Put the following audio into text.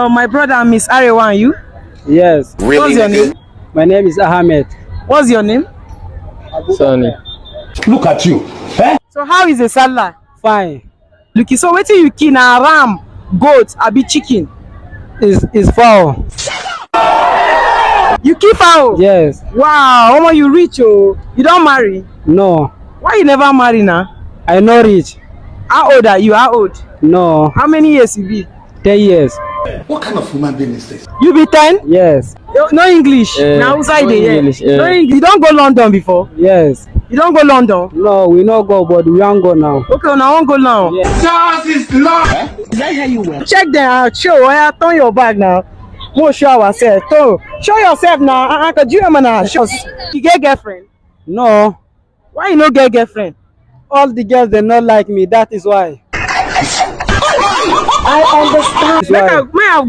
My brother, Miss Arewa, and you? Yes. Really? What's your name? My name is Ahmed. What's your name? Sonny. Look at you. Eh? So how is the salad? Fine. Look, so wetin you kill na ram, goat, abi chicken? Is foul. You kill fowl? Yes. Wow, omo you rich oh. You don marry? No. Why you never marry na? I no rich. How old are you? How old? No. How many years you be? 10 years. What kind of human being is this? You be 10? Yes. No English. Na outside no dey hear. English, No English. You don go London before? Yes. You don go London? No, we no go, but we won't go now. Okay, una wan go now. Yes. That is love. Did I hear you well? Check them out. Show. Oya, turn your back now. We'll show ourselves. Show yourself now. Cause you now. Show. You get girlfriend? No. Why you no get girlfriend? All the girls, they not like me. That is why. I understand. That's why. May I